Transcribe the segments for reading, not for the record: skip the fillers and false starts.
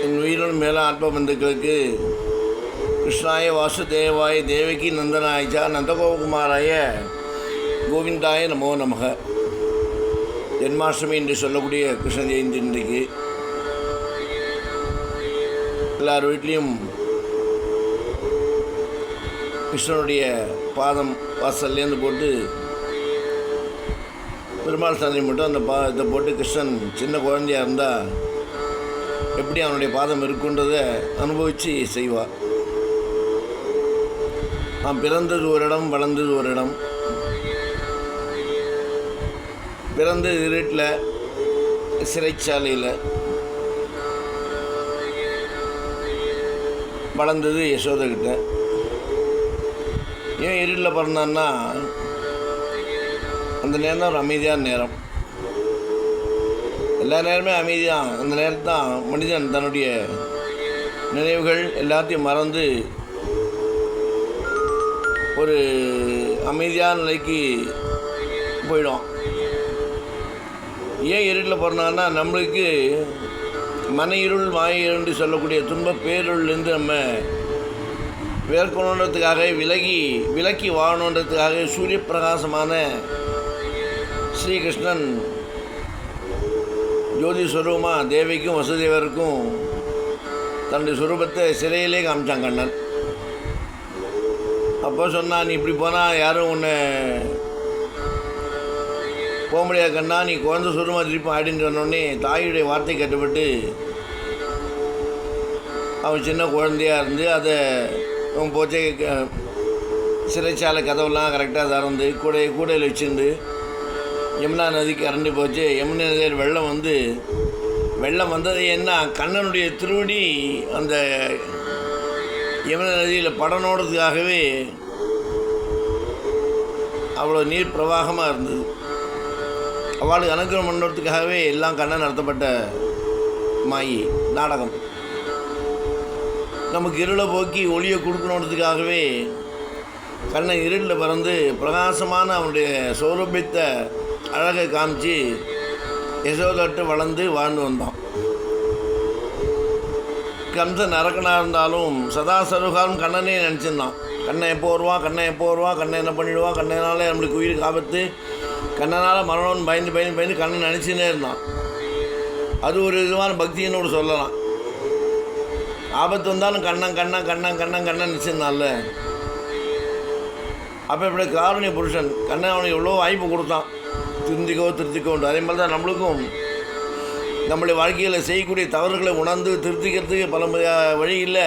என் உயிரினும் மேல ஆத்ம பந்துக்களுக்கு கிருஷ்ணாய வாசுதேவாய தேவகி நந்தனாயச்சா நந்தகோபகுமாராய கோவிந்தாய நமோ நமக. ஜென்மாஷ்டமி என்று சொல்லக்கூடிய கிருஷ்ண ஜெயந்தி இன்றைக்கு எல்லார் வீட்லேயும் கிருஷ்ணனுடைய பாதம் வாசல்லேருந்து போட்டு பெருமாள் சந்தை மட்டும் அந்த இதை போட்டு கிருஷ்ணன் சின்ன குழந்தையாக இருந்தால் எப்படி அவனுடைய பாதம் இருக்குன்றதை அனுபவித்து செய்வார். அவன் பிறந்தது ஒரு இடம், வளர்ந்தது ஒரு இடம். பிறந்தது இருட்டில், சிறைச்சாலையில். வளர்ந்தது யசோதைக்கிட்ட. ஏன் இருட்டில் பிறந்தான்னா அந்த நேரம் தான் ஒரு அமைதியான நேரம். எல்லா நேரமே அமைதிதான். அந்த நேரத்தில் தான் மனிதன் தன்னுடைய நினைவுகள் எல்லாத்தையும் மறந்து ஒரு அமைதியான நிலைக்கு போயிடும். ஏன் இருட்டில் பிறந்தான்னா நம்மளுக்கு மன இருள் மாய என்று சொல்லக்கூடிய துன்ப பேருள்லேருந்து நம்ம வேர்க்கணுன்றதுக்காக விலக்கி வாழணுன்றதுக்காக சூரிய பிரகாசமான ஸ்ரீகிருஷ்ணன் ஜோதி ஸ்வரூபமாக தேவிக்கும் வசுதேவருக்கும் தன்னுடைய சுரூபத்தை சிறையிலே காமிச்சான் கண்ணன். அப்போ சொன்னான், நீ இப்படி போனால் யாரும் உன்னை போக முடியாது கண்ணா, நீ குழந்தை சுரூபமாக திருப்பி ஆடின்னு சொன்னோடனே தாயுடைய வார்த்தை கட்டுப்பட்டு அவன் சின்ன குழந்தையாக இருந்து அதை அவன் போச்சே சிறைச்சாலை கதவெல்லாம் கரெக்டாக திறந்து கூடையில் வச்சுருந்து யமுனா நதிக்கு அரண்டு போச்சு. யமுனா நதியில் வெள்ளம் வந்தது என்ன, கண்ணனுடைய திருவடி அந்த யமுனா நதியில் படனோடுறதுக்காகவே அவ்வளோ நீர் பிரவாகமாக இருந்தது. அவளுக்கு அனுகிரகம் பண்ணுறதுக்காகவே எல்லாம் கண்ணன் நடத்தப்பட்ட மாயி நாடகம். நமக்கு இருளை போக்கி ஒளியை கொடுக்கணுன்றதுக்காகவே கண்ணன் இருளில் பிறந்து பிரகாசமான அவனுடைய சௌரபியத்தை அழகை காமிச்சு யசோதட்டு வளர்ந்து வாழ்ந்து வந்தான். கம்சன் அரக்கனாக இருந்தாலும் சதா சருகாலும் கண்ணனே நினச்சிருந்தான். கண்ணன் எப்போ வருவான், கண்ணன் என்ன பண்ணிவிடுவான், கண்ணனால நம்மளுக்கு உயிருக்கு ஆபத்து, கண்ணனால் மரணம்னு பயந்து கண்ணன் நினச்சினே இருந்தான். அது ஒரு விதமான பக்தின்னு கூட சொல்லலாம். ஆபத்து வந்தாலும் கண்ணன் நினச்சிருந்தான்ல. அப்போ இப்படி காருண்ய புருஷன் கண்ணன் அவனுக்கு எவ்வளோ வாய்ப்பு கொடுத்தான், திருத்திக்கோண்டு. அதே மாதிரி தான் நம்மளுக்கும் நம்மளுடைய வாழ்க்கையில் செய்யக்கூடிய தவறுகளை உணர்ந்து திருத்திக்கிறதுக்கு பல வழியில்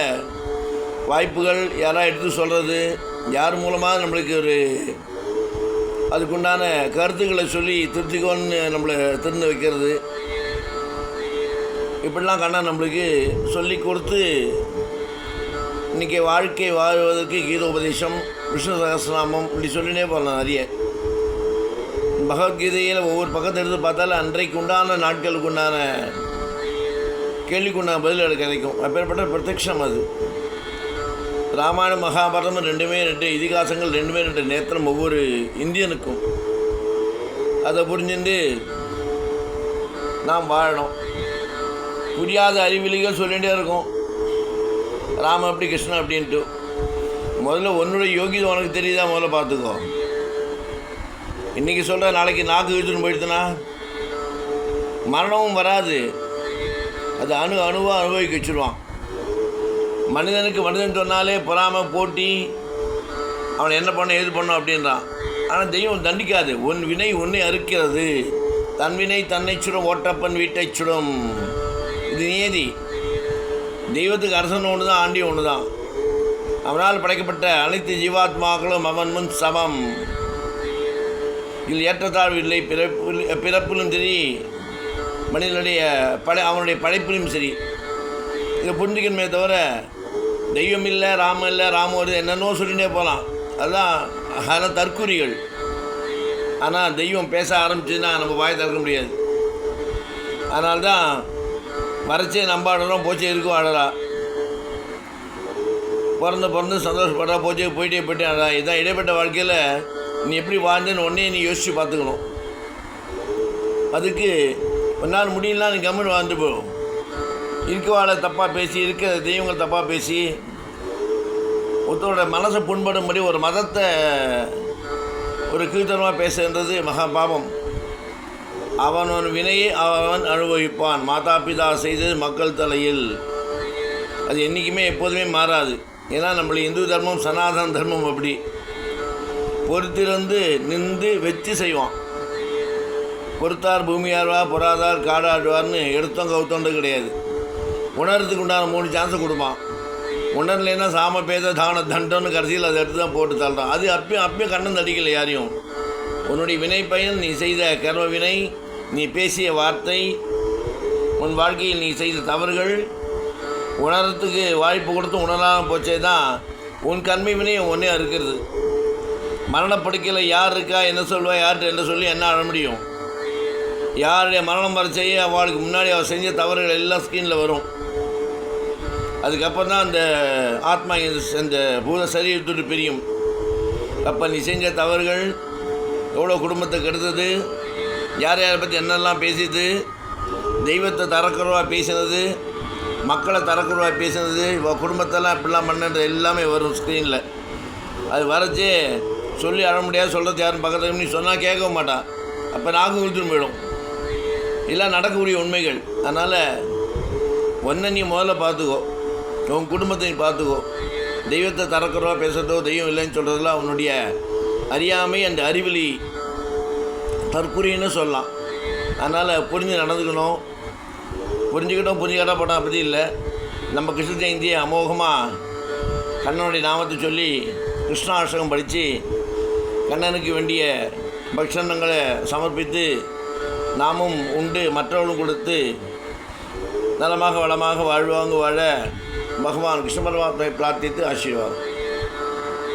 வாய்ப்புகள் யாராக எடுத்து சொல்கிறது, யார் மூலமாக நம்மளுக்கு ஒரு அதுக்குண்டான கருத்துக்களை சொல்லி திருத்திக்கோன்னு நம்மளை திறந்து வைக்கிறது, இப்படிலாம் கண்ணன் நம்மளுக்கு சொல்லி கொடுத்து இன்றைக்கி வாழ்க்கை வாழ்வதற்கு கீதோபதேசம், விஷ்ணு சகஸ்ரநாமம் இப்படி சொல்லினே போகலாம். நிறைய பகவத்கீதையில் ஒவ்வொரு பக்கத்தை எடுத்து பார்த்தாலும் அன்றைக்கு உண்டான நாட்களுக்கு உண்டான கேள்விக்குண்டான பதில் கிடைக்கும். அப்பேற்பட்ட பிரத்யக்ஷம் அது. ராமாயணம் மகாபாரதம் ரெண்டுமே இதிகாசங்கள் ரெண்டுமே நேத்திரம் ஒவ்வொரு இந்தியனுக்கும். அதை புரிஞ்சுட்டு நாம் வாழணும். புரியாத அறிவிலிகள் சொல்லிகிட்டே இருக்கும், ராம அப்படி கிருஷ்ணன் அப்படின்ட்டு. முதல்ல உன்னுடைய யோகிதை உனக்கு தெரியுதா, முதல்ல பார்த்துக்கோ. இன்றைக்கி சொல்கிற நாளைக்கு நாக்கு இழுத்துன்னு போயிடுதுன்னா மரணமும் வராது. அது அணுவாக அனுபவிக்க வச்சுருவான். மனிதன் சொன்னாலே பொறாமை போட்டி, அவனை என்ன பண்ண ஏது பண்ணோம் அப்படின்றான். ஆனால் தெய்வம் தண்டிக்காது. உன் வினை உன்னை அறுக்கிறது, தன் வினை தன்னை சுடும், ஓட்டப்பன் வீட்டை சுடும். இது நீதி. தெய்வத்துக்கு அரசன் ஒன்று தான், ஆண்டி ஒன்று தான். அவனால் படைக்கப்பட்ட அனைத்து ஜீவாத்மாக்களும் அவன் முன் சமம். இதில் ஏற்றத்தாழ்வு இல்லை. பிறப்பிலும் சரி, மனிதனுடைய அவனுடைய படைப்பிலும் சரி. இதை புரிஞ்சுக்கணுமே தவிர தெய்வம் இல்லை, ராமம் இல்லை, ராமம் வருது என்னென்னோ சொல்லிகிட்டே போகலாம். அதுதான் தற்குறிகள். ஆனால் தெய்வம் பேச ஆரம்பிச்சுன்னா நம்ம வாயை திறக்க முடியாது. அதனால்தான் வரைச்சே நம்பாடுறோம், போச்சே இருக்கும் அழறா. பிறந்து சந்தோஷப்படுறா, போச்சே போயிட்டே அழறா. இதுதான் இடைப்பட்ட வாழ்க்கையில் நீ எப்படி வாழ்ந்துன்னு ஒன்றே நீ யோசித்து பார்த்துக்கணும். அதுக்கு ஒரு நாள் முடியலாம், நீ கம்முன்னு வாழ்ந்து போகும். இருக்கவாளை தப்பாக பேசி, இருக்கிற தெய்வங்கள் தப்பாக பேசி, ஒருத்தரோட மனசை புண்படும்படி ஒரு மதத்தை ஒரு கீழ்த்தனமாக பேசுகின்றது மகா பாவம். அவனவன் வினையை அவன் அனுபவிப்பான். மாதா பிதா செய்தது மக்கள் தலையில். அது என்றைக்குமே எப்போதுமே மாறாது. ஏன்னா நம்மளுடைய இந்து தர்மம் சனாதன தர்மம் அப்படி பொறுத்திருந்து நின்று வெற்றி செய்வான். பொறுத்தார் பூமியார்வா பொறாதார் காடாடுவார்னு எடுத்தோம் கவுத்தோண்டு கிடையாது. உணர்றதுக்கு உண்டான 3 சான்ஸை கொடுப்பான். உணரலைன்னா சாம பேத தான தண்டம்னு கடைசியில் அதை எடுத்து தான் போட்டு தள்ளுறான். அது அப்பயும் கண்ணம் தடிக்கலை யாரையும். உன்னுடைய வினை பயன், நீ செய்த கர்ம வினை, நீ பேசிய வார்த்தை, உன் வாழ்க்கையில் நீ செய்த தவறுகள் உணர்றதுக்கு வாய்ப்பு கொடுத்து உணராமல் போச்சே தான் உன் கர்ம வினை ஒன்றே இருக்கிறது. மரணப்படுக்கையில் யார் இருக்கா, என்ன சொல்வா, யார்கிட்ட என்ன சொல்லி என்ன ஆழ முடியும்? யாருடைய மரணம் வர செய்ய அவளுக்கு முன்னாடி அவள் செஞ்ச தவறுகள் எல்லாம் ஸ்க்ரீனில் வரும். அதுக்கப்புறம் தான் அந்த ஆத்மா இந்த பூத சரீரத்தோடு பிரியும். அப்போ நீ செஞ்ச தவறுகள் எவ்வளோ குடும்பத்தை கெடுத்தது, யார் யாரை பற்றி என்னெல்லாம் பேசிது, தெய்வத்தை தரக்குறவா பேசினது, மக்களை தரக்குறவா பேசினது, குடும்பத்தெல்லாம் இப்படிலாம் பண்ணது எல்லாமே வரும் ஸ்க்ரீனில். அது வரைச்சே சொல்லி அழ முடியாது. சொல்கிறது யாரும் பக்கத்தில் நீ சொன்னால் கேட்க மாட்டான். அப்போ நாக்கு கொடுத்துட்டு போயிடும். எல்லாம் நடக்கக்கூடிய உண்மைகள். அதனால் ஒன்றை நீ முதல்ல பார்த்துக்கோ, உன் குடும்பத்தை நீ பார்த்துக்கோ. தெய்வத்தை தரக்குறவா பேசுகிறதோ தெய்வம் இல்லைன்னு சொல்கிறதுலாம் அவனுடைய அறியாமை, அந்த அறிவிலி தற்குறின்னு சொல்லலாம். அதனால் புரிஞ்சு நடந்துக்கணும். புரிஞ்சுக்கிட்டா போட்டால் பற்றி இல்லை. நம்ம கிருஷ்ண ஜெயந்தியை அமோகமாக கண்ணனுடைய நாமத்தை சொல்லி கிருஷ்ணாஷ்டகம் படித்து கண்ணனுக்கு வேண்டிய பக்ஷணங்களை சமர்ப்பித்து நாமும் உண்டு மற்றவர்களும் கொடுத்து நலமாக வளமாக வாழ்வாங்க வாழ பகவான் கிருஷ்ண பரமாத்மாவை பிரார்த்தித்து ஆசீர்வாதம்.